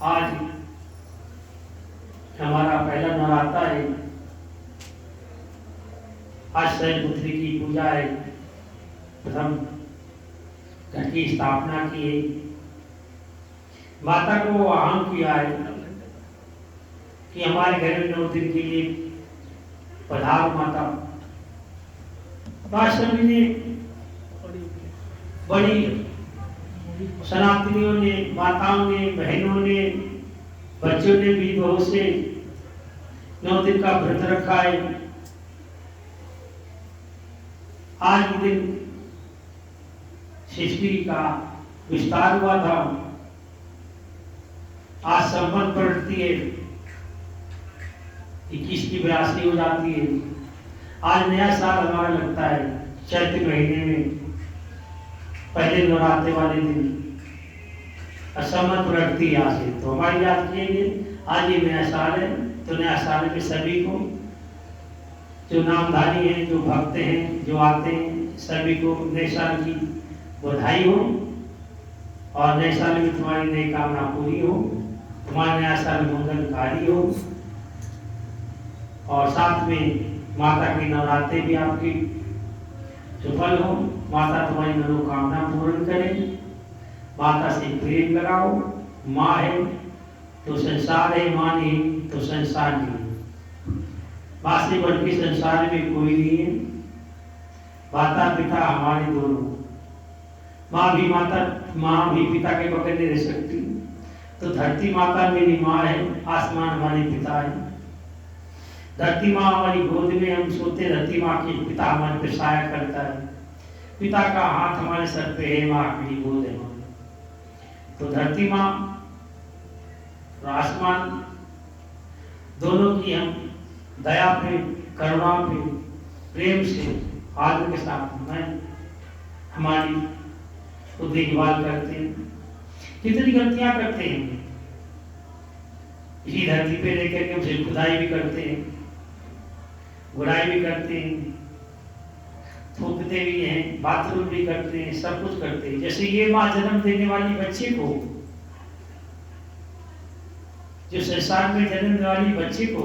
आज हमारा पहला नवरात्र है। आज शैलपुत्री की पूजा है। प्रथम घर की स्थापना की है, माता को आह्वान किया है कि हमारे घर में 9 दिन के लिए पधारो माता। सभी ने बड़ी सनातनियों ने, माताओं ने, बहनों ने, बच्चों ने भी बहुत से 9 दिन का व्रत रखा है। आज के दिन सृष्टि का विस्तार हुआ था। आज संपन्न पड़ती है, 21 की 82 हो जाती है। आज नया साल हमारा लगता है चैत्र महीने में पहले नवरात्रे वाले दिन असमत प्रगति यहाँ से तो हमारी याद किएंगे। आज ये नया साल है, तो नया साल में सभी को जो नामधारी हैं, जो भक्त हैं, जो आते हैं, सभी को नए साल की बधाई हो और नए साल में तुम्हारी नई कामना पूरी हो, तुम्हारा नया साल मंगलकारी हो और साथ में माता की नवरात्रि भी आपकी सफल हो। माता तुम्हारी मनोकामना पूर्ण करे। माता से प्रेम लगाओ। माँ है तो संसार है, माँ नहीं तो संसार नहीं। माँ से बढ़ के संसार में कोई नहीं है। माता पिता हमारे दोनों। माँ भी पिता के बगैर नहीं रह सकती। तो धरती माता मेरी माँ है, आसमान हमारे पिता है। धरती माँ हमारी गोद में हम सोते, धरती माँ के पिता हमारे पे साया करता है। पिता का हाथ हमारे सर पे है, माँ मेरी गोद है। तो धरती माँ और आसमान दोनों की हम दया पे, करुणा पे, प्रेम से, आदर के साथ मैं हमारी को देखभाल करते हैं। कितनी गलतियां करते हैं, इसी धरती पे लेकर के उसे खुदाई भी करते हैं, गुड़ाई भी करते हैं, थूकते भी हैं, बाथरूम भी करते हैं, सब कुछ करते हैं। जैसे ये माँ जन्म देने वाली बच्चे को, जो संसार में जन्म देने वाली बच्चे को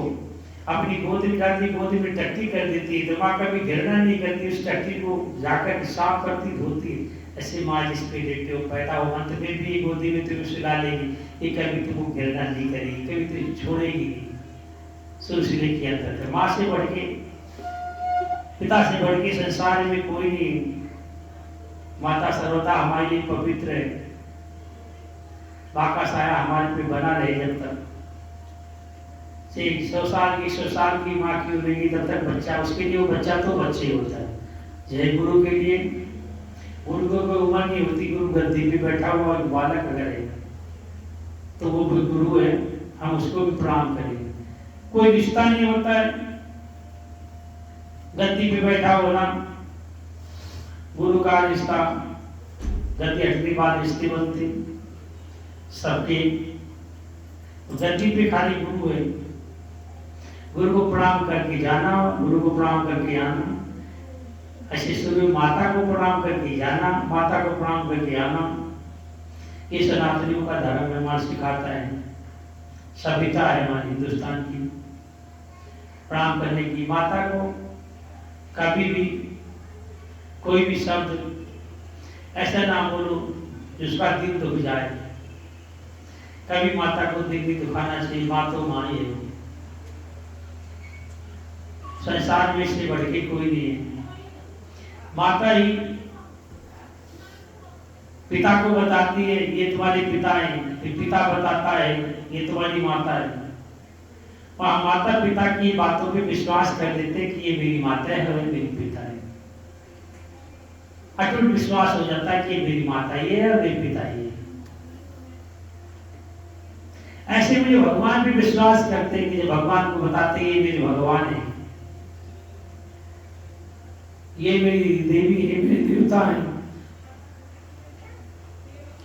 अपनी गोद में डालती, गोद में टट्टी कर देती है, तो माँ कभी घृणा नहीं करती, उस टट्टी को जाकर साफ करती, धोती है। ऐसे माँ जिस पे देखते हो पैदा हो, अंत में भी गोदी में तुम्हें सुला लेगी, ये कभी तुमको घृणा नहीं करेगी, कभी तुम्हें छोड़ेगी नहीं। सुलसिले की अंतर है। माँ से बढ़ के, पिता से बढ़ के संसार में कोई नहीं। माता सर्वदा हमारे लिए पवित्र है। माँ का साया हमारे पे बना रहे जब तक। 100 साल की माँ की उम्र तब तक बच्चा, उसके लिए वो बच्चा तो बच्चे होता है। जय गुरु के लिए, गुरु को कोई उम्र नहीं होती। गुरु गद्दी पे बैठा हुआ एक बालक अगर है तो वो भी गुरु है, हम उसको भी प्रणाम करेंगे। कोई रिश्ता नहीं होता है गद्दी पे बैठा होना। गुरु का रिश्ता गद्दी हटने बाद रिश्ते बनते सबके। गद्दी पे खाली गुरु है। गुरु को प्रणाम करके जाना, गुरु को प्रणाम करके आना। ऐसे शुरू में माता को प्रणाम करके जाना, माता को प्रणाम करके आना। ये सनातनियों का धर्म हमारा सिखाता है, सभ्यता है हमारी हिंदुस्तान की। प्रणाम करने की, माता को कभी भी कोई भी शब्द ऐसा ना बोलो जिसका दिल दुख जाए। कभी माता को दिल नहीं दुखाना चाहिए। माँ तो माँ ही है, संसार में से बढ़ के कोई नहीं है। माता ही पिता को बताती है ये तुम्हारे पिता हैं, फिर पिता बताता है ये तुम्हारी माता है। और माता पिता की बातों पे विश्वास कर लेते कि ये मेरी माता है और मेरी पिता है। अटूट विश्वास हो जाता है कि ये मेरी माता ये है और मेरी पिता ये है। ऐसे में भगवान भी विश्वास करते हैं कि भगवान को बताते हैं ये मेरे भगवान है, ये मेरी देवी है, मेरे देवता है,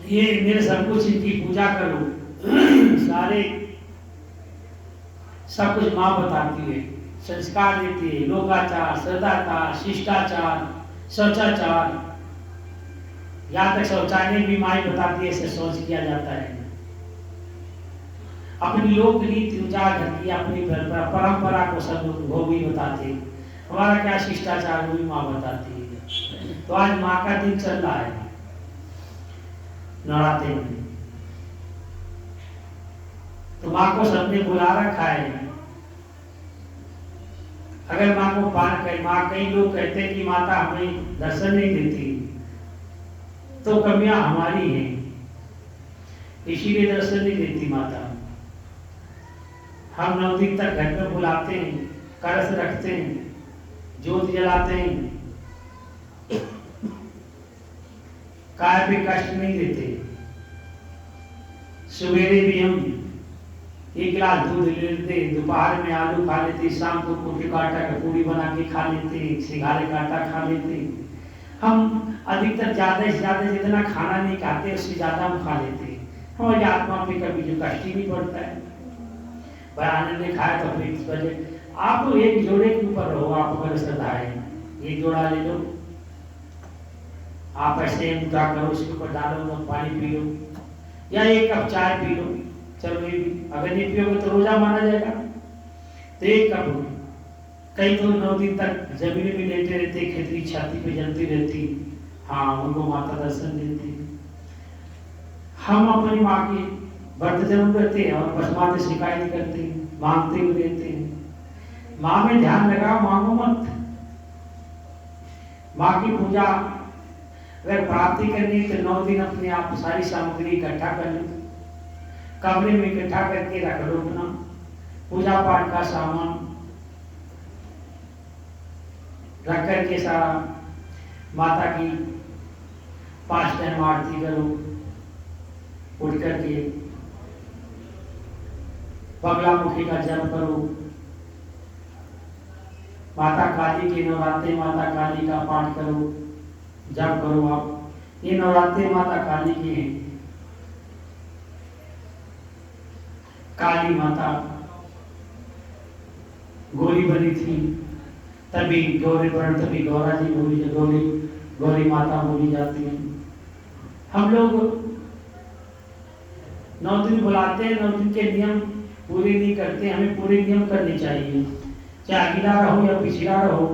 ये मेरे सब कुछ इनकी पूजा करो। सारे सब कुछ माँ बताती है, संस्कार देती है, लोकाचार, सदाचार, शिष्टाचार, शौचाचार। यहाँ तक शौचालय भी माँ बताती है ऐसे शौच किया जाता है। अपनी लोक रीति उजागर की, अपनी परंपरा को सब लोग वो भी बताते, हमारा क्या शिष्टाचार वो भी माँ बताती है। तो आज माँ का दिन चल रहा है नवरात्रि में, तो माँ को सबने बुला रखा है। अगर माँ को पार कर, माँ कई लोग कहते हैं कि माता हमें दर्शन नहीं देती, तो कमियां हमारी हैं, इसीलिए दर्शन नहीं देती माता। हम 9 दिन तक घर में बुलाते हैं, कलश रखते हैं, ज्योत जलाते हैं, काय पे कष्ट नहीं देते। सवेरे भी हम 1 गिलास दूध ले लेते, दोपहर में आलू खा लेते, शाम को कुटी काटा का पूरी बना के खा लेते, सिंघारे का आटा खा लेते। हम अधिकतर ज्यादा से ज्यादा जितना खाना नहीं खाते उससे ज्यादा हम खा लेते। हमारी आत्मा पे कभी जो कष्ट ही नहीं पड़ता है। बयान ने खाया तो फिर इस वजह आप एक जोड़े के ऊपर रहो, आप अगर श्रद्धा है एक जोड़ा ले लो, आप ऐसे उठा करो, उसके ऊपर डालो, तो पानी पी लो या 1 कप चाय पी लो, चलो ये भी। अगर नहीं पियोगे तो रोजा माना जाएगा। तो 1 कप, कई तो 9 दिन तक जमीन में लेटे रहते, खिचड़ी छाती पे जलती रहती, हाँ उनको माता दर्शन देती। हम अपनी माँ की व्रत जरूर रहते हैं और बस माँ से शिकायत करते हैं, मांगते हुए रहते हैं। माँ में ध्यान लगाओ, मांगो मत। माँ की पूजा अगर प्राप्ति करनी है तो 9 दिन अपने आप सारी सामग्री इकट्ठा कर लो, कमरे में इकट्ठा करके रख लो अपना पूजा पाठ का सामान रख करके सारा, माता की 5 टाइम आरती करो, उठ करके बगलामुखी का जप करो, माता काली के नवरात्रे माता काली का पाठ करो, जप करो। आप ये नवरात्रे माता काली के हैं। काली माता गौरी बनी थी, तभी गौरी वर्ण, तभी गौरा जी बोली, गौरी माता बोली जाती है। हम लोग 9 दिन बुलाते हैं, 9 दिन के नियम पूरे नहीं करते। हमें पूरे नियम करने चाहिए, चाहे अगला रहो या पिछड़ा रहो।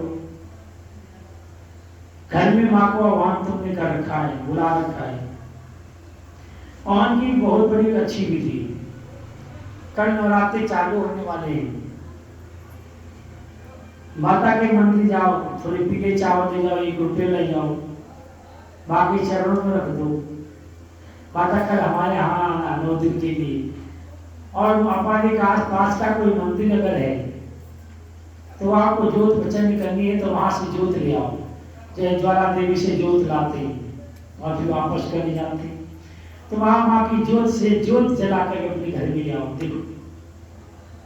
घर में माँ को आह्वान तुमने कर रखा है, बुला रखा है। आह्वान की बहुत बड़ी अच्छी विधि। कल नवरात्रि चालू होने वाले हैं, माता के मंदिर जाओ, थोड़े पीले चावल ले जाओ, 1 रुपये ले जाओ, माँ के चरणों में रख दो। माता कल हमारे यहाँ आना 9 दिन के लिए। और हमारे के आस-पास का कोई मंदिर अगर है तो आपको ज्योत प्रचंड करनी है तो वहां से ज्योत ले आओ। जय ज्वाला देवी से ज्योत लाते हैं और फिर वापस करने जाते हैं। तो वहां माँ की ज्योत से ज्योत जला कर अपने घर में ले आओ। देखो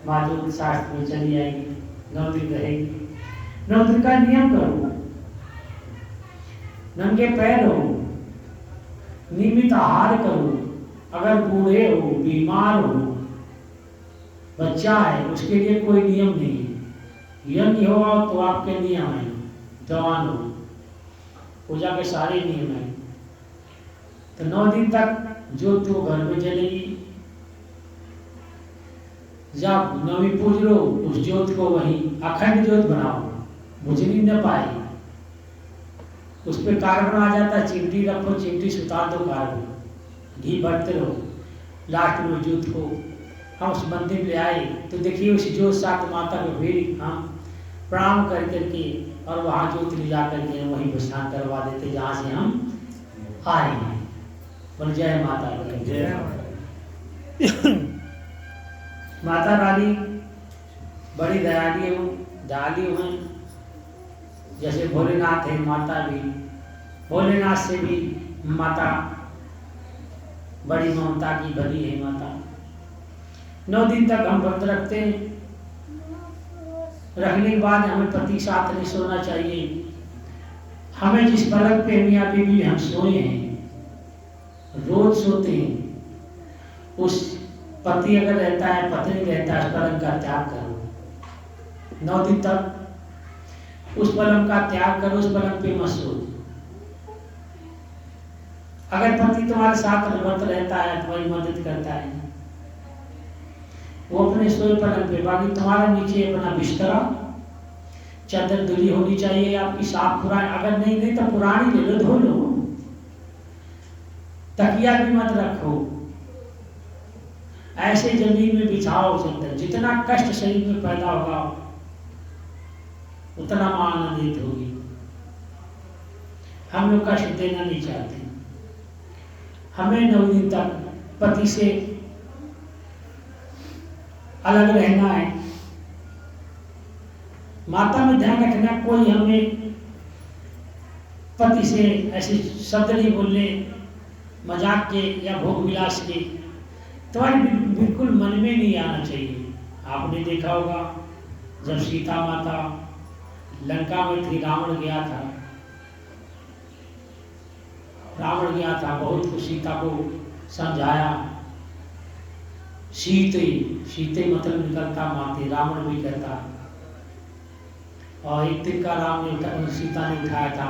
माँ ज्योत शास्त्र में चली आएगी, 9 दिन रहेगी। 9 दिन का नियम करो, नंगे पैर हो, नियमित आहार करो। अगर बूढ़े हो, बीमार हो, बच्चा है, उसके लिए कोई नियम नहीं है। यज्ञ हो तो आपके नियम है, जवान हो, पूजा के सारे नियम हैं। तो 9 दिन तक ज्योत तो घर में जलेगी। जब नवी पूज लो उस ज्योत को वहीं अखंड ज्योत बनाओ, बुझनी न पाए। उस पर कार्बन आ जाता है, चिमटी रखो, चिमटी सुता दो, कार्बन घी भरते रहो। लास्ट में ज्योत को हम उस मंदिर ले आए तो देखिए उस ज्योत साथ माता को फिर हम प्रणाम कर करके और वहाँ ज्योत ले जा करके वहीं विश्राम करवा देते जहाँ से हम आए हैं। बोल जय माता की जय। माता रानी बड़ी दयालु हैं। जैसे भोलेनाथ है, माता भी भोलेनाथ से भी माता बड़ी ममता की भरी है माता। 9 दिन तक हम व्रत रखते हैं। रखने के बाद हमें पति साथ नहीं सोना चाहिए। हमें जिस पलंग पे मियाँ बीवी हम सोए हैं, रोज सोते हैं, उस पति अगर रहता है, पत्नी रहता है, उस पलंग का त्याग करो। 9 दिन तक उस पलंग का त्याग करो, उस पलंग पे मत सो। अगर पति तुम्हारे साथ व्रत रहता है, तुम्हारी मदद करता है, वो अपने सोए पलंग पे, बाकी तुम्हारा नीचे अपना बिस्तरा, चादर धुली होनी चाहिए आपकी, साफ पुरानी, अगर नहीं तो पुरानी ले लो, धो लो। तकिया भी मत रखो, ऐसे जमीन में बिछाओ चादर, जितना कष्ट शरीर में पैदा होगा उतना मां आनंदित होगी। हम लोग कष्ट देना नहीं चाहते। हमें 9 दिन तक पति से अलग रहना है। माता में ध्यान रखना, कोई हमें पति से ऐसे शब्द नहीं बोलने मजाक के या भोग विलास के, तुम्हारे बिल्कुल मन में नहीं आना चाहिए। आपने देखा होगा जब सीता माता लंका में थी, रावण गया था, बहुत कुछ सीता को समझाया। सीते मतलब निकलता माते, रावण भी कहता। और एक दिन का सीता ने उठाया था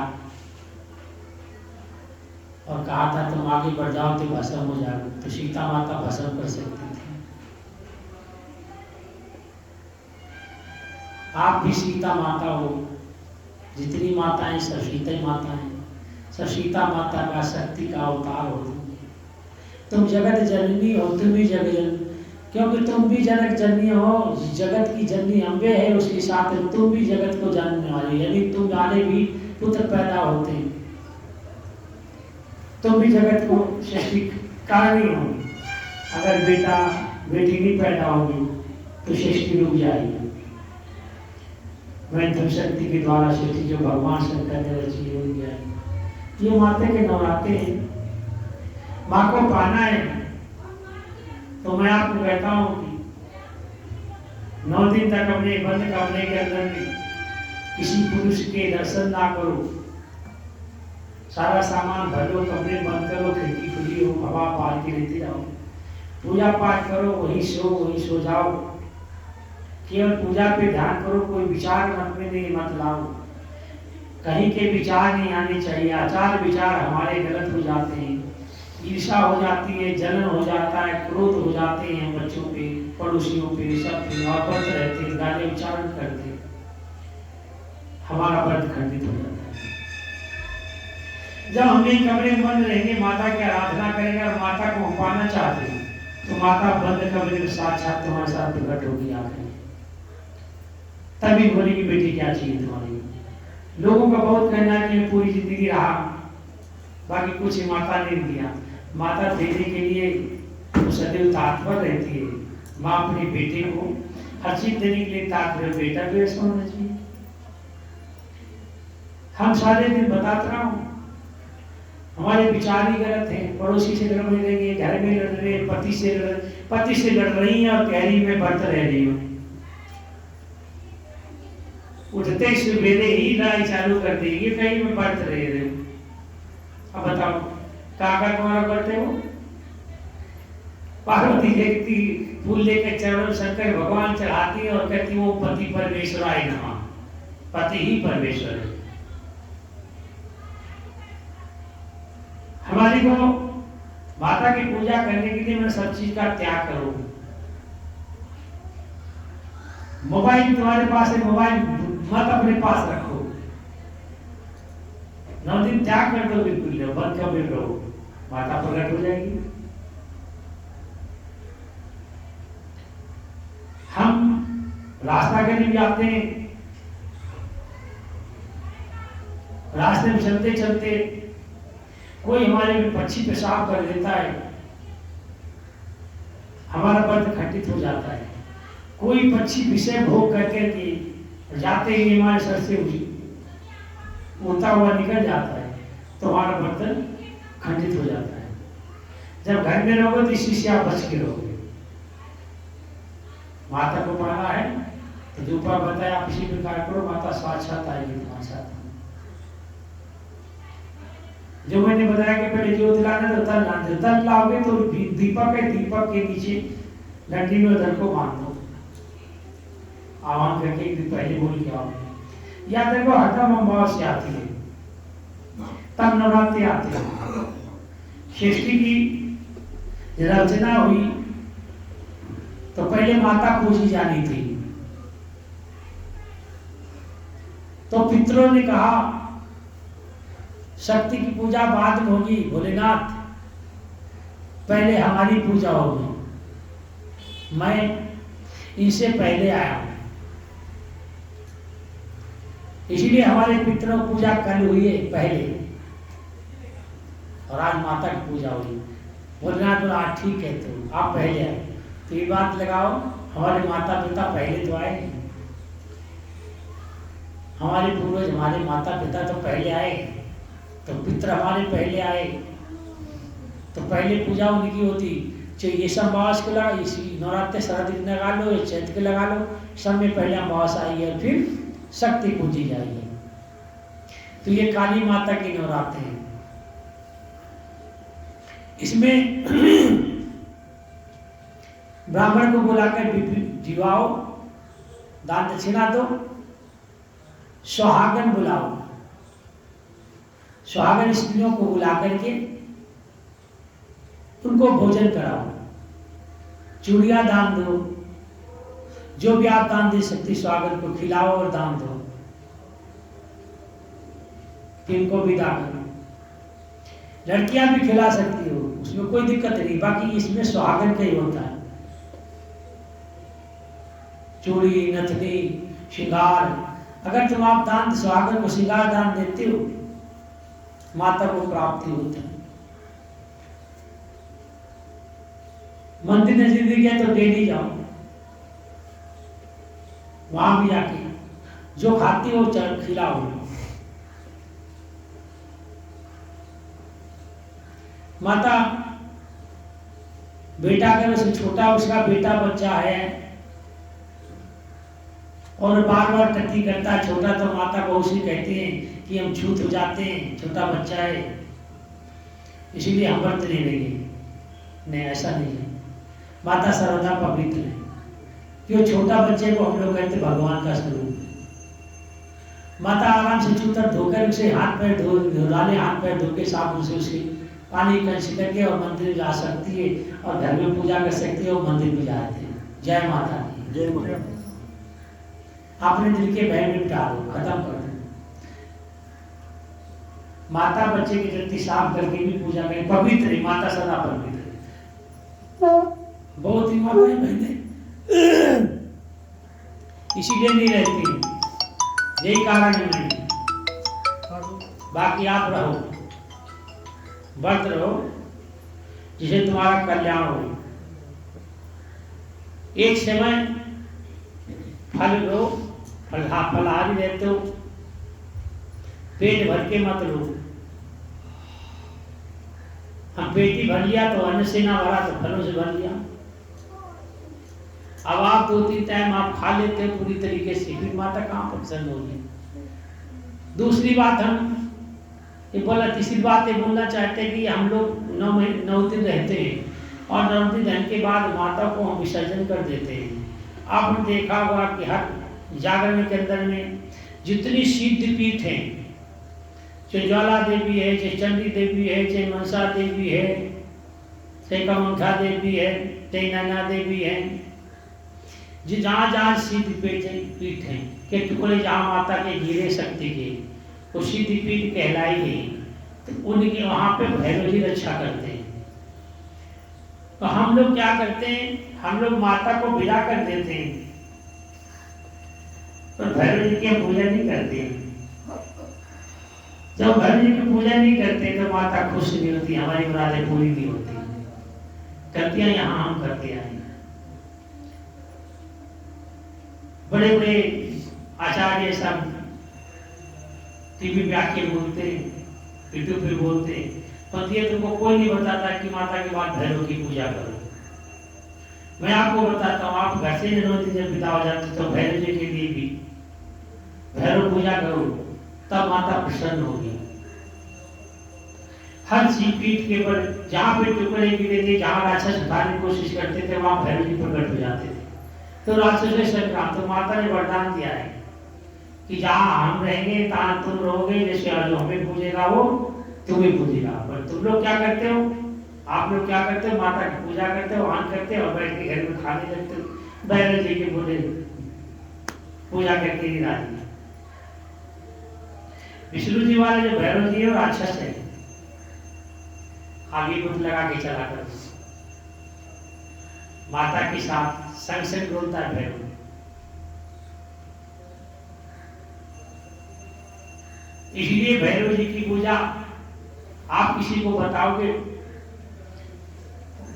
और कहा था तुम आगे बढ़ जाओ तो भस्म हो जाओगे, तो सीता माता भस्म कर सकती थी। आप भी सीता माता हो, जितनी माताएं सब सीता माता हैं, सब सीता माता का शक्ति का अवतार हो। तुम जगत जननी हो, तुम भी जगत जननी, क्योंकि तुम भी जनक जननी हो। जगत की जननी अम्बे है, उसके साथ तुम भी जगत को जानने वाली, यदि तुम वाले भी पुत्र पैदा होते, तुम भी जगत को सृष्टि कारणी हो। अगर बेटा बेटी नहीं पैदा होगी तो सृष्टि रुक जाएगी। वैधव शक्ति के द्वारा सृष्टि जो भगवान शंकर ने रची हो गया। ये माता के नवरात्रे हैं, माँ को पाना है। तो मैं आपको कहता हूँ कि 9 दिन तक अपने बंद कमरे के अंदर में किसी पुरुष के दर्शन ना करो, सारा सामान भर लो, कमरे बंद करो, खिड़की खुली हो, हवा पालती रहती रहो, पूजा पाठ करो, वही सो जाओ। केवल पूजा पे ध्यान करो, कोई विचार मन में नहीं मत लाओ, कहीं के विचार नहीं आने चाहिए। आचार विचार हमारे गलत हो जाते हैं, ईर्षा हो जाती है, जलन हो जाता है, क्रोध हो जाते हैं बच्चों पे, पड़ोसियों पे, सब पे, और व्रत रहते हैं, गाली उच्चारण करते, हमारा व्रत खंडित हो जाता है। जब हम एक कमरे में बंद रहेंगे, माता की आराधना करेंगे और माता को पाना चाहते हैं, तो माता बंद कमरे में साक्षात तुम्हारे साथ प्रकट होगी आकर, तभी बोलेगी बेटी क्या चाहिए तुम्हारी। लोगों का बहुत कहना है कि पूरी जिंदगी रहा, बाकी कुछ माता ने दिया। माता देने के लिए वो सदैव तत्पर रहती है। माँ अपने बेटे को हर चीज देने के लिए तत्पर, बेटा भी ऐसा होना चाहिए। हम सारे दिन बताते रहा हूँ, हमारे विचार ही गलत हैं। पड़ोसी से लड़ रहे, घर में लड़ रहे, पति से लड़ रही हैं और कह रही मैं व्रत रह रही हूँ। उठते सवेरे ही लड़ाई चालू कर देगी, कहीं मैं व्रत रह रही हूँ। अब बताओ काका तुम्हारा व्रत है? वो पार्वती देखती फूल लेकर चरण शंकर भगवान चढ़ाती है और कहती वो पति परमेश्वराय नमः, पति ही परमेश्वर है। हमारी को माता की पूजा करने के लिए मैं सब चीज का त्याग करूं। मोबाइल तुम्हारे पास है, मोबाइल मत अपने पास रखो। 9 दिन त्याग कर दो, बिल्कुल बंद कमरे में रहो, माता प्रकट हो जाएगी। हम रास्ता कहीं जाते हैं, रास्ते में चलते चलते कोई हमारे में पक्षी पेशाब कर देता है, हमारा व्रत खंडित हो जाता है। कोई पक्षी विषय भोग करके कि जाते ही हमारे सर से उड़ता हुआ निकल जाता है, तो हमारा व्रत खंडित हो जाता है। जब घर में रहोगे तो इसी से आप बच के रहोगे। माता को पाना है तो जो उपाय बताया आप इसी प्रकार करो, माता साक्षात आएगी तुम्हारे साथ। जो मैंने बताया कि पहले ज्योत लाना तो तल लाओगे तो दीपक है, दीपक के नीचे लंडी में उधर को बांध दो, आह्वान करके एक दिन पहले बोल के आओ। याद रखो हरदम अमावस्या आती है, तब नवरात्रि आते हैं। सृष्टि की रचना हुई तो पहले माता पूजी जानी थी। तो पितरों ने कहा शक्ति की पूजा बाद में होगी, भोलेनाथ पहले हमारी पूजा होगी, मैं इनसे पहले आया हूं, इसलिए हमारे पितरों की पूजा कल हुई है पहले, और आज माता की पूजा हुई। भोलेनाथ बोला ठीक है, तो आप पहले आए, तो ये बात लगाओ हमारे माता पिता पहले तो आए, हमारे पूर्वज हमारे माता पिता तो पहले आए, तो पितर हमारे पहले आए, तो पहले पूजा उनकी होती। चाहे ये सब अमावस को लगा, इसी नवरात्र शरद के लगा लो या चैत के लगा लो, सब में पहले अमावस आई है, फिर शक्ति पूजी जाएगी। तो ये काली माता की नवरात्र है। इसमें ब्राह्मण को बुलाकर जीवाओ, दान दक्षिणा दो, सुहागन बुलाओ, सुहागन स्त्रियों को बुला करके उनको भोजन कराओ, चूड़िया दान दो, जो भी आप दान दे सकते सुहागन को खिलाओ और दान दो, इनको भी दान करो। लड़कियां भी खिला सकती हो, उसमें कोई दिक्कत नहीं, बाकी इसमें सुहागन का ही होता है। चूड़ी नथनी श्रृंगार, अगर तुम आप दान सुहागन को श्रृंगार दान देते हो, माता को प्राप्ति होती है। मंदिर नजदीक है तो डेली जाओ, वहां भी जाके जो खाती हो खिलाओ। माता बेटा अगर उसे छोटा उसका बेटा बच्चा है और बार बार टट्टी करता है छोटा, तो माता को उसे कहते हैं कि हम छूत हो जाते हैं, छोटा बच्चा है इसीलिए हम व्रत नहीं लेंगे। नहीं, ऐसा नहीं है, माता सर्वदा पवित्र है। क्यों? छोटा बच्चे को हम लोग कहते भगवान का स्वरूप। माता आराम से चूतर धोकर उसे हाथ पैर धो डाले, हाथ पैर धो के साबुन से उसके पानी कंसी करके और मंदिर जा सकती है, और घर में पूजा कर सकती है और मंदिर भी जाते हैं। जय माता की। जय माता। अपने दिल के भय मिटा दो, खत्म कर दो। माता बच्चे की जल्दी साफ करके भी पूजा करें, पवित्र है माता, सदा पवित्र है। बहुत ही माताएं बहने इसीलिए नहीं रहती, यही कारण है नहीं। बाकी आप रहो, व्रत रहो, जिसे तुम्हारा कल्याण हो। एक समय फल लो, फलहारी रहते हो, पेट भर के मत लो। हम पेटी भर लिया तो अन्न से ना भरा तो फलों से भर लिया। अब आप 2-3 टाइम आप खा लेते हैं पूरी तरीके से, फिर माता कहाँ प्रसन्न होगी। दूसरी बात हम ये बोला, तीसरी बात ये बोलना चाहते हैं कि हम लोग 9 दिन रहते हैं और 9 दिन रहने के बाद माता को हम विसर्जन कर देते हैं। आपने देखा होगा कि हर जागरण के अंदर में जितनी सिद्ध पीठ हैं, चाहे ज्वाला देवी है, चाहे चंडी देवी है, चाहे मनसा देवी है, चाहे कामाख्या देवी है, चाहे नैना देवी है, जो जहाँ जहाँ सिद्ध पीठ हैं के टुकड़े जहाँ माता के गिरे शक्ति के, वो सिद्ध पीठ कहलाई गई, तो उनके वहाँ पे भैरव जी रक्षा करते हैं। तो हम लोग क्या करते हैं, हम लोग माता को विदा कर देते हैं, पर भैरव जी की पूजा नहीं करते हैं। जब भैरव जी की पूजा नहीं करते तो माता खुश नहीं होती, हमारी मुरादें पूरी नहीं होती। करती हैं यहाँ हम करते हैं। बड़े बड़े आचार्य सब टीवी पे आके बोलते, यूट्यूब पे बोलते, पर ये तुमको कोई नहीं बताता कि माता के बाद भैरव की पूजा करो। मैं आपको बताता हूँ, आप घर से 9 दिन जब बिता हो जाते तो भैरव जी के लिए भी भैरव पूजा करो, तब माता प्रसन्न होगी। हर चीज पीठ के ऊपर जहाँ पे टुकड़े गिरे थे, जहाँ राक्षस उठाने की कोशिश करते थे, वहां भैरव जी प्रकट हो जाते थे। तो राक्षस संग्राम, तो माता ने वरदान दिया है कि जहाँ हम रहेंगे तहाँ तुम रहोगे, जैसे जो हमें पूजेगा वो तुम्हें पूजेगा। पर तुम लोग क्या करते हो, आप लोग क्या करते हो, माता की पूजा करते हो, आन करते हो और बैठ के घर में खाने लगते हो। भैरव जी के बोले पूजा करके ही राजी। विष्णु जी वाले जो भैरव जी है वो राक्षस है, आगे बुत लगा के चला कर माता के साथ संग संग बोलता है भैरव। इसलिए भैरव जी की पूजा आप किसी को बताओगे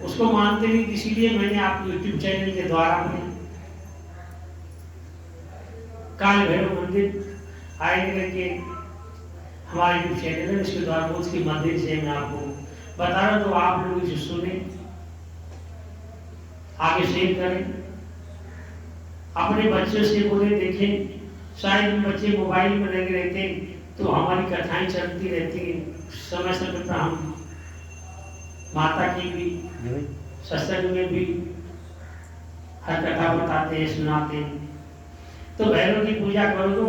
उसको मानते नहीं, इसीलिए मैंने आप YouTube चैनल के द्वारा में काल भैरव मंदिर आएंगे करके हमारे YouTube चैनल है, उसके द्वारा उसके मंदिर से मैं आपको बता रहा हूं, तो आप लोग इसे सुने, आगे शेयर करें, अपने बच्चों से बोले देखें। शायद बच्चे मोबाइल में लगे रहते तो हमारी कथाएं चलती रहती, समय समय पर हम माता की भी सत्संग में भी हर कथा बताते हैं, सुनाते हैं। तो भैरव की पूजा करो तो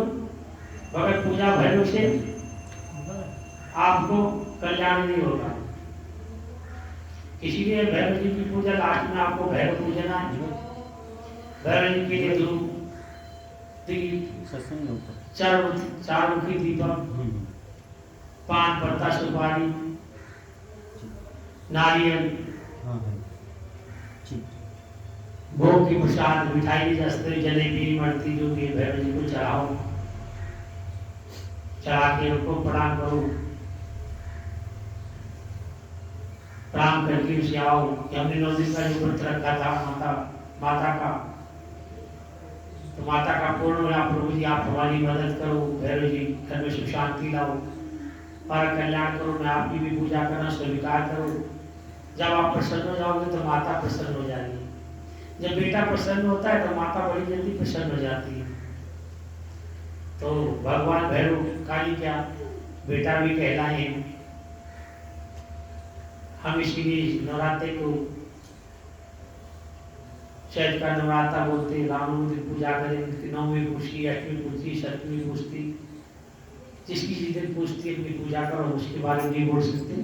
भगत पूजा भैरव से आपको कल्याण नहीं होगा। इसीलिए भैरव जी की पूजा लास्ट में आपको भैरव पूजना है। भैरव जी के लिए धूप दीप चारुखी दीपक पान पत्ता सुपारी नारियल भोग की प्रसाद मिठाई जैसे जलेबी मड़ती जो भी भैरव जी को चढ़ाओ, चढ़ा के उनको प्रणाम करो, प्रणाम करके उसे आओ कि हमने 9 दिन का जो व्रत रखा था माता का, तो माता का पूर्ण हो, प्रभु जी आप हमारी मदद करो, भैरव जी घर में सुख शांति लाओ, हमारा कल्याण करो, मैं आपकी भी पूजा करना स्वीकार करो। जब आप प्रसन्न हो जाओगे तो माता प्रसन्न हो जाएगी। जब बेटा प्रसन्न होता है तो माता बड़ी जल्दी प्रसन्न हो जाती है। तो भगवान भैरव काली क्या बेटा भी कहलाए। हम इसीलिए नवरात्रि को चैत का नवरात्रा बोलते हैं, राम की पूजा करें, नौवीं पूछती, 8वीं पूछती, 7वीं पूछती, जिसकी जिस दिन पूछती अपनी पूजा करो, उसके बारे में नहीं बोल सकते।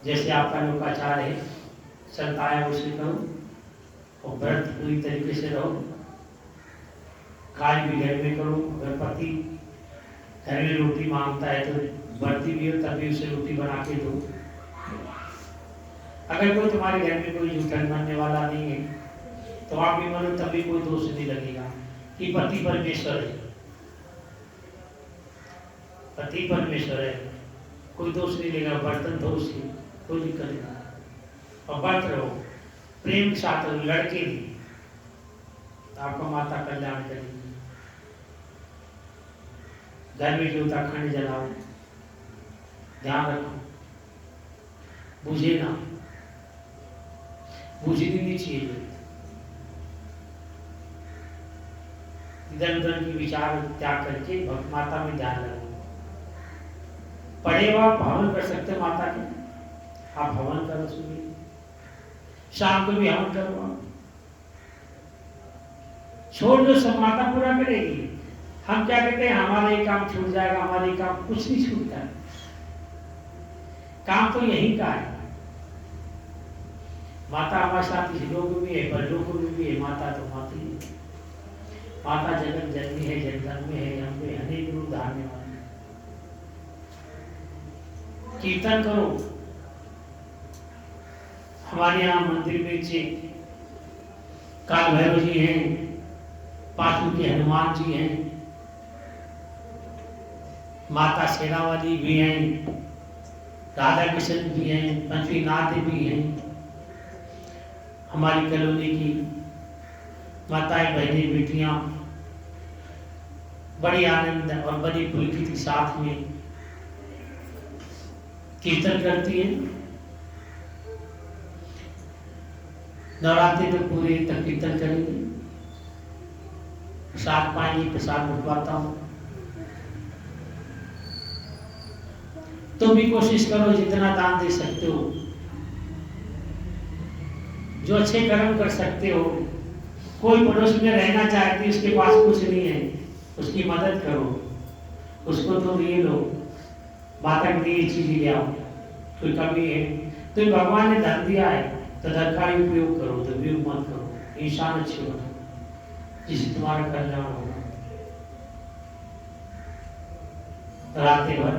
जैसे आपका लोकाचार है संताया उसे करो और व्रत पूरी तरीके से रहो, कार्य भी घर में करो। अगर पति घर में रोटी मांगता है तो बढ़ती भी हो तभी उसे रोटी बना के दो। अगर कोई तुम्हारे घर में कोई जूठन मानने वाला नहीं है तो आप भी मनो तभी कोई दोष नहीं लगेगा कि पति परमेश्वर है, पति परमेश्वर है, कोई दोष नहीं लेगा। बर्तन धो उसकी कोई दिक्कत नहीं, और व्रत रहो प्रेम के साथ, लड़के नहीं, आपको माता कल्याण करेगी। घर में ज्योता खंड जलाओ, ध्यान रखो, बुझे ना, बुझनी नहीं चाहिए। इधर उधर की विचार त्याग करके भक्त माता में ध्यान लगाओ। पढ़े आप हवन कर सकते हो माता के, आप हवन करो, सुनिए शाम को भी हवन करो, छोड़ दो, सब माता पूरा करेगी। हम क्या कहते हैं हमारा ये काम छूट जाएगा, हमारा ये काम, कुछ नहीं छूटता है, काम तो यही का है। माता हमारे साथ इस लोक में है, परलोक में भी है, माता तो माता ही है। माता जगत जननी है, जगत में है, हम पे अनेक रूप धारने वाली। कीर्तन करो, हमारे यहाँ मंदिर में से काल भैरव जी हैं, पाछू के हनुमान जी हैं, माता शेरावाली भी हैं, राधा कृष्ण भी हैं, पंचवीनाथ भी हैं। हमारी कॉलोनी की माताएं बहनें बेटियां बड़ी आनंद और बड़ी पुलकित के साथ में कीर्तन करती है। नवरात्रि में पूरे तक कीर्तन करेंगे, प्रसाद पाएंगे, प्रसाद बंटवाता हूं। तुम भी कोशिश करो जितना दान दे सकते हो, जो अच्छे कर्म कर सकते हो। कोई पड़ोस में रहना चाहती, उसके पास कुछ नहीं है, उसकी मदद करो, उसको तो दिए लो, माता के लिए चीज ले आओ। कोई कमी है तो भगवान ने धन दिया है तो धन का ही उपयोग करो, तो उपयोग मत करो। इंसान अच्छे बनो जिससे तुम्हारा कल्याण होगा। रातें भर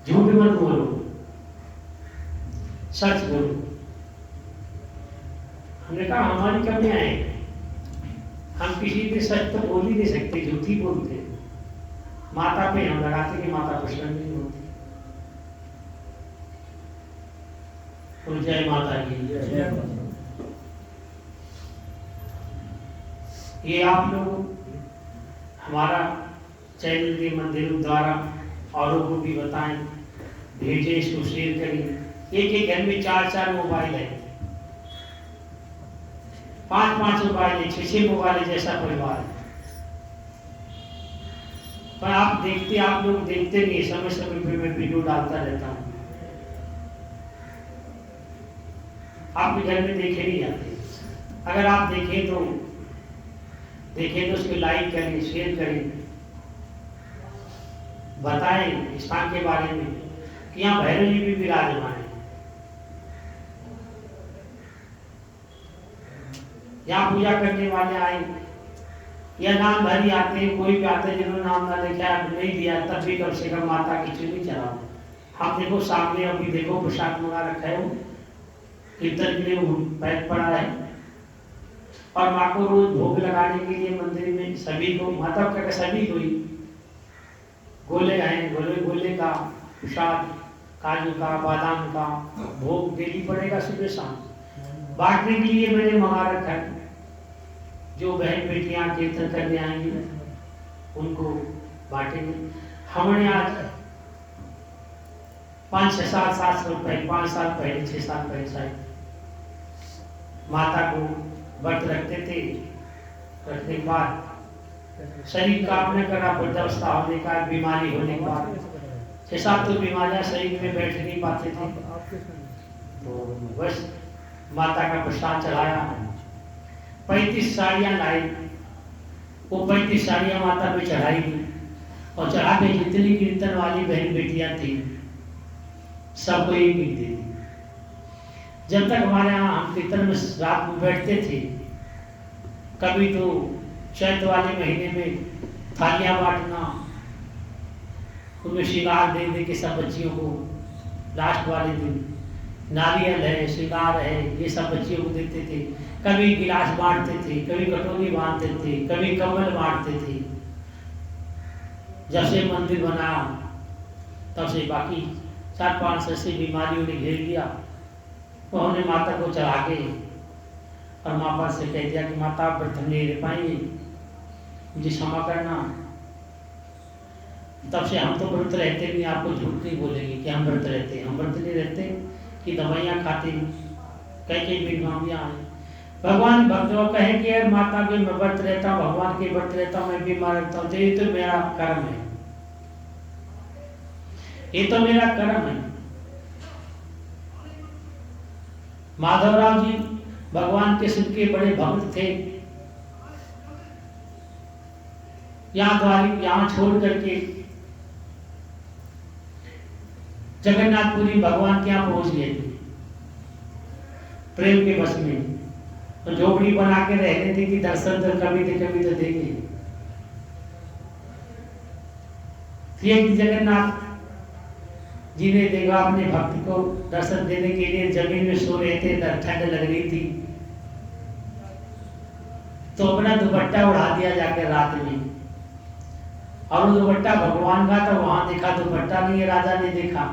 झूठ मत बोलो, सच बोलो। हमने कहा हमारी कमियां हैं, हम किसी के सच तो बोल ही नहीं सकते, झूठी बोलते। माता पे हम लगाते कि माता प्रसन्न नहीं होती। तो जय माता की। ये आप लोग हमारा चैनल के माध्यम द्वारा औरों को भी बताएं, भेजें, इसको शेयर करें। एक एक घर में 4-4 मोबाइल है, 5-5 मोबाइल है, 6-6 मोबाइल है, जैसा परिवार है। पर आप लोग देखते नहीं। समय समय पे मैं वीडियो डालता रहता हूँ, आपके घर में देखे नहीं जाते। अगर आप देखें तो उसको लाइक करें, शेयर करें, बताएं स्थान के बारे में कि यहाँ भैरव जी भी विराजमान है। यहाँ पूजा करने वाले आए या नाम भरी आते हैं, कोई भी आते हैं जिन्होंने नाम ना लिखा नहीं दिया, तब भी कम से कम माता की चुनी चढ़ाओ। हम देखो सामने अभी देखो प्रसाद मंगा रखा है, वो कीर्तन के लिए पैक पड़ा है, और माँ को रोज भोग लगाने के लिए मंदिर में सभी को, माता का सभी को ही गोले हैं, गोले का प्रसाद, काजू का, बादाम का भोग डेली पड़ेगा सुबह शाम। बांटने के लिए मैंने मंगा रखा है। जो बहन बेटियां कीर्तन करने आएंगी उनको बांटेंगे। हमने आज 500-700 रुपए 5 साल पहले, 6 साल पहले शायद माता को व्रत रखते थे। रखने के बाद शरीर कांपने का, वृद्धावस्था होने का, बीमारी होने के बाद 6-7 तो बीमारियां शरीर में बैठ नहीं पाते थे, तो बस माता का प्रसाद चढ़ाया। 35 साड़ियां लाई, वो 35 साड़ियां माता पे चढ़ाई थी, और चढ़ा के जितनी कीर्तन वाली बहन बेटियां थी सबको एक दे दी। जब तक हमारे यहाँ हम कीर्तन में रात में बैठते थे, कभी तो चैत वाले महीने में थालियां बांटना, उनमें श्रृंगार दे दे के सब बच्चियों को, लास्ट वाले दिन नारियल है, श्रृंगार है, ये सब बच्चियों को देते थे। कभी गिलास बांटते थे, कभी कटोरी बांटते थे, कभी कमल बांटते थे। जब से मंदिर बना तब से बाकी 4-5 ऐसी बीमारियों ने घेर लिया, तो हमने माता को चढ़ा के और माता से कह दिया कि माता आप व्रत नहीं रह पाएंगे, मुझे क्षमा करना। तब से हम तो व्रत रहते नहीं, आपको झूठ नहीं बोलेंगे कि हम व्रत रहते हैं। हम व्रत नहीं रहते कि दवाइयाँ खाते, कई बीमारियाँ हैं। भगवान भक्तों कहे कि यार माता के मैं व्रत रहता हूँ, भगवान के व्रत रहता हूँ, मैं बीमार रहता हूँ, तो ये तो मेरा कर्म है, ये तो मेरा कर्म है। माधवराव जी भगवान के शिव के बड़े भक्त थे। यहाँ छोड़ करके जगन्नाथपुरी भगवान के यहाँ पहुंच गए थे प्रेम के बस में। तो झोपड़ी बना के रहते थे कि दर्शन तो कभी तो देंगे। फिर जगन्नाथ जी ने देखा अपने भक्त को दर्शन देने के लिए जमीन में सो रहे थे, ठंड लग रही थी, तो अपना दुपट्टा उड़ा दिया जाकर रात में। और वो दुपट्टा भगवान का था, वहां देखा दुपट्टा नहीं है, राजा ने देखा,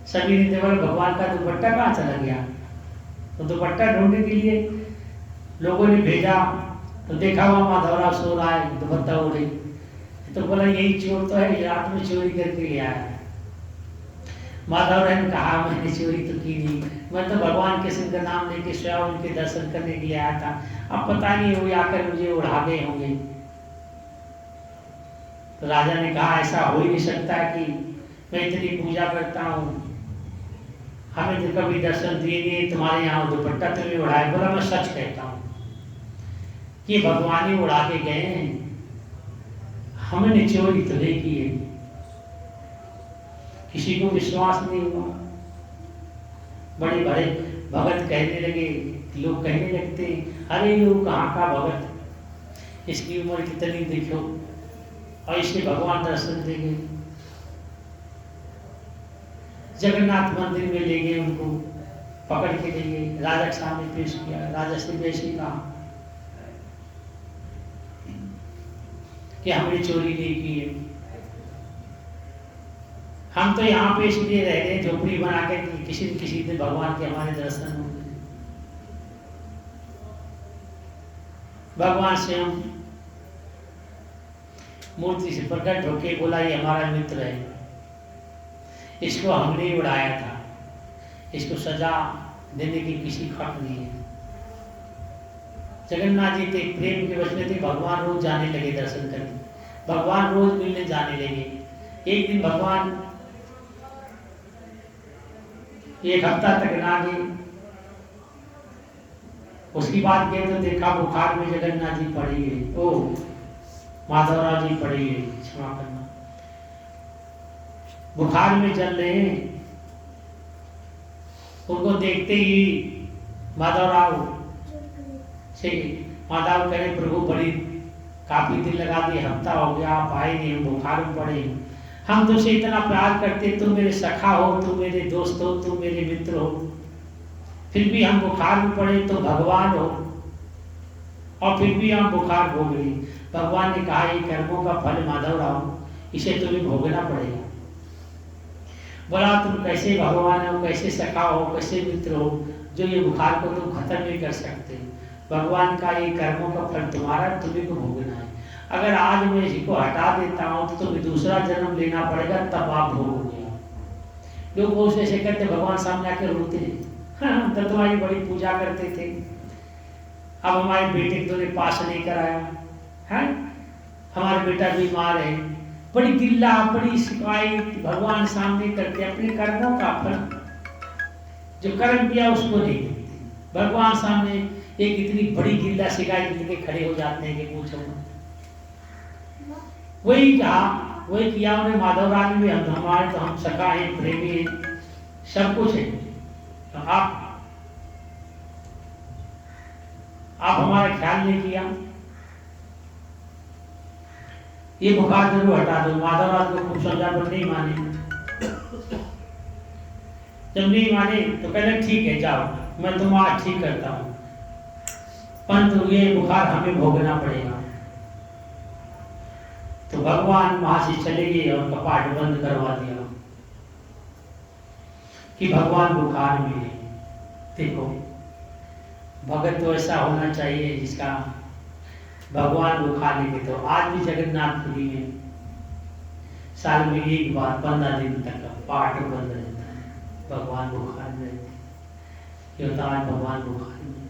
सभी ने देखा भगवान का दुपट्टा कहाँ चला गया। तो दुपट्टा ढूंढने के लिए लोगों ने भेजा, तो देखा हुआ माधवराव सो रहा है, दुपट्टा उड़े। तो बोला यही चोर तो है, रात में चोरी करके ले आया। माधवराव ने कहा मैंने चोरी तो की नहीं, मैं तो भगवान कृष्ण का नाम लेके स्वयं उनके दर्शन करने के लिए आया था। अब पता नहीं वो आकर मुझे उड़ा गए होंगे। तो राजा ने कहा ऐसा हो ही नहीं सकता कि मैं इतनी पूजा करता हूँ, हमें तो कभी दर्शन दिए नहीं, तुम्हारे यहाँ दुपट्टा तुम्हें उड़ाए। बोला मैं सच कहता हूँ कि भगवान ही उड़ा के गए हैं, हमने चोरी तो नहीं की है। किसी को विश्वास नहीं हुआ। बड़े बड़े भगत कहने लगे, लोग कहने लगते अरे ये कहाँ का भगत, इसकी उम्र कितनी देखो, और इसके भगवान दर्शन देंगे। जगन्नाथ मंदिर में ले गए, उनको पकड़ के ले गए, राजा के सामने पेश किया। राजा से वैसे कहा कि हमने चोरी नहीं की है, हम तो यहाँ पे इसलिए रह गए झोपड़ी बना के कि किसी न किसी दिन भगवान के हमारे दर्शन होंगे। भगवान स्वयं मूर्ति से प्रकट होके बोला ये हमारा मित्र है, इसको हमने उड़ाया था, इसको सजा देने की किसी हक नहीं है। जगन्नाथ जी थे प्रेम के वश में थे, भगवान रोज जाने लगे दर्शन करने, भगवान रोज मिलने जाने लगे। एक दिन भगवान एक हफ्ता तक ना गए, उसकी बात किए तो देखा बुखार में जगन्नाथ जी पड़े गए, ओ माधवराव जी पड़े गए, क्षमा करना, बुखार में चल रहे हैं। उनको देखते ही माधवराव से माधव कहे प्रभु बड़ी काफी दिन लगा दिए, हफ्ता हो गया आप आए नहीं, हम बुखार में पड़े, हम तुझसे इतना प्यार करते, तुम मेरे सखा हो, तुम मेरे दोस्त हो, तुम मेरे मित्र हो, फिर भी हम बुखार में पड़े, तो भगवान हो और फिर भी हम बुखार भोग रही। भगवान ने कहा ये कर्मों का फल माधवराव, इसे तुम्हें भोगना पड़ेगा। बोला तुम कैसे भगवान हो, कैसे सखा हो, कैसे मित्र हो, जो ये बुखार को तुम खत्म नहीं कर सकते। भगवान का ये कर्मों का फल तुम्हारा, तुम्हें को भोगना है। अगर आज मैं इसको हटा देता हूँ तो तुम्हें दूसरा जन्म लेना पड़ेगा, तब आप भोगोगे। लोग वो ऐसे कहते भगवान सामने आकर रोते हैं, हाँ, तो तुम्हारी बड़ी पूजा करते थे, अब हमारे बेटे को तुमने पास नहीं कराया है, हमारा बेटा बीमार है, बड़ी गिल्ला बड़ी शिकायत भगवान सामने करते, अपने कर्मों का फल जो कर्म किया उसको नहीं देते। भगवान सामने एक इतनी बड़ी गिल्ला शिकायत लेके खड़े हो जाते हैं कि पूछो मत। वही कहा, वही किया उन्हें माधवराव ने भी, हम हमारे तो हम सखा हैं, प्रेमी हैं, सब कुछ है, तो आप हमारा ख्याल नहीं किया, ये बुखार जरूर हटा दो। माधवराव को खूब समझा पर नहीं माने, जब नहीं माने तो कहले ठीक है जाओ, मैं तुम्हारा ठीक करता हूँ, परंतु ये बुखार हमें भोगना पड़ेगा। तो भगवान वहां से चले गए और कपाट बंद करवा दिया कि भगवान बुखार में है। देखो भगत तो ऐसा होना चाहिए जिसका भगवान बुखार लेके, तो आज भी जगन्नाथपुरी में साल में एक बार 15 दिन तक का पाठ बंद रहता है, भगवान बुखार में रहते। ये होता आज भगवान बुखार में,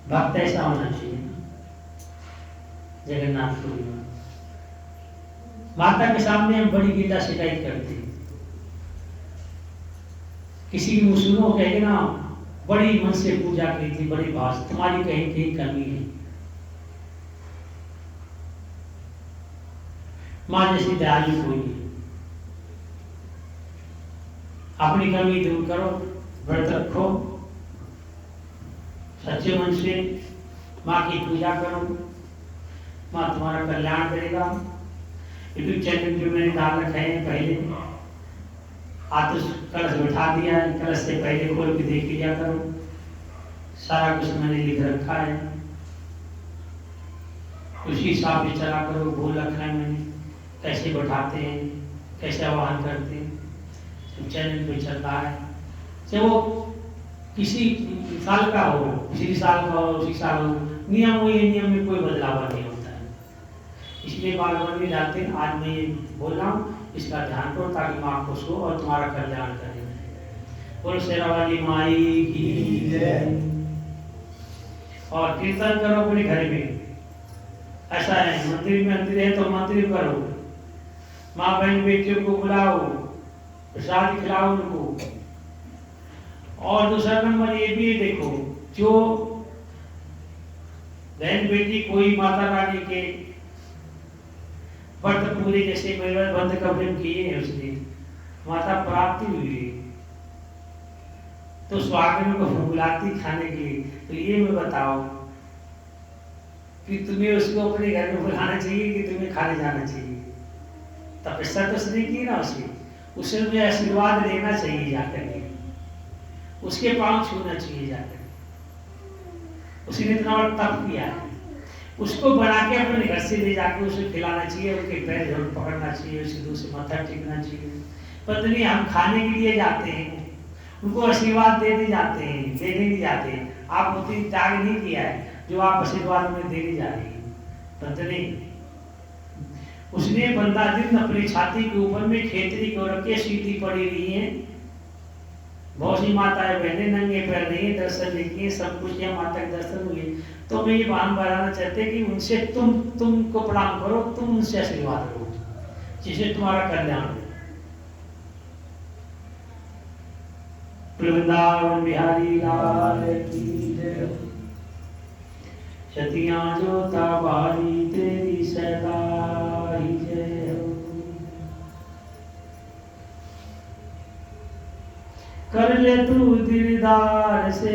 भक्त ऐसा होना चाहिए ना। जगन्नाथपुरी में माता के सामने हम बड़ी गिल्ला शिकायत करते हैं, किसी की मुस्लिमों कहेंगे ना बड़ी मन से पूजा की थी, बड़ी भाष, तुम्हारी कहीं कहीं कमी है। माँ जैसी दयालु कोई नहीं, अपनी कमी दूर करो, व्रत रखो, सच्चे मन से माँ की पूजा करो, माँ तुम्हारा कल्याण करेगा। यूट्यूब चैनल जो मैंने डाल रखा है, पहले आतिश कलश बैठा दिया है, कलश से पहले खोल के देख लिया करो, सारा कुछ मैंने लिख रखा है, उसी हिसाब से चला करो। भूल रखा है मैंने, कैसे बैठाते हैं, कैसे आवाहन करते हैं, चैनल पे चल रहा है। चाहे वो किसी साल का हो, पिछले साल का हो, उसी साल हो, नियम वो, ये नियम में कोई बदलाव नहीं होता है, इसलिए बार बार नहीं डालते। आज मैं ये बोल रहा हूँ, इसका ध्यान करो ताकि माँ खुश हो और तुम्हारा कल्याण करे। बोलो शेरा वाली माई की जय। और कीर्तन करो अपने घर में, ऐसा है मंदिर में, मंदिर है तो मंदिर करो, माँ बहन बेटियों को बुलाओ, प्रसाद खिलाओ उनको। और दूसरा नंबर ये भी देखो, जो बहन बेटी कोई माता रानी के व्रत पूरे जैसे बंद कपड़े किए हैं, उसने माता प्राप्ति हुई है, तो सुहागिन को बुलाती खाने के लिए। तो ये मैं बताओ कि तुम्हें उसको अपने घर में बुलाना चाहिए कि तुम्हें खाने जाना चाहिए? तपस्या तो उसने की ना, उसे मुझे आशीर्वाद लेना चाहिए जाकर के, उसके पांव छूना चाहिए जाकर। उसने इतना बड़ा तप किया है, उसको बना के अपने घर से ले जाके उसे खिलाना चाहिए, उनके पैर जरूर पकड़ना चाहिए, उसे दूर से माथा टेकना चाहिए। पत्नी हम खाने के लिए जाते हैं, उनको आशीर्वाद देने जाते हैं, देने नहीं जाते हैं। आप उतनी त्याग नहीं किया है जो आप आशीर्वाद में देने जा रही है। पत्नी उसने बंदा दिन अपनी छाती के ऊपर में खेतरी को रखे सीधी पड़ी रही है। बहुत सी माताएं बहने नंगे पैर नहीं दर्शन देखिए, सब कुछ या माता के दर्शन हुए। तो मैं ये बात बताना चाहते कि उनसे तुमको प्रणाम करो, तुम उनसे आशीर्वाद लो जिससे तुम्हारा कल्याण हो। वृंदावन बिहारी लाल की जय। सतियां जोता बारी तेरी सदाई जय हो। कर ले तू दिलदार से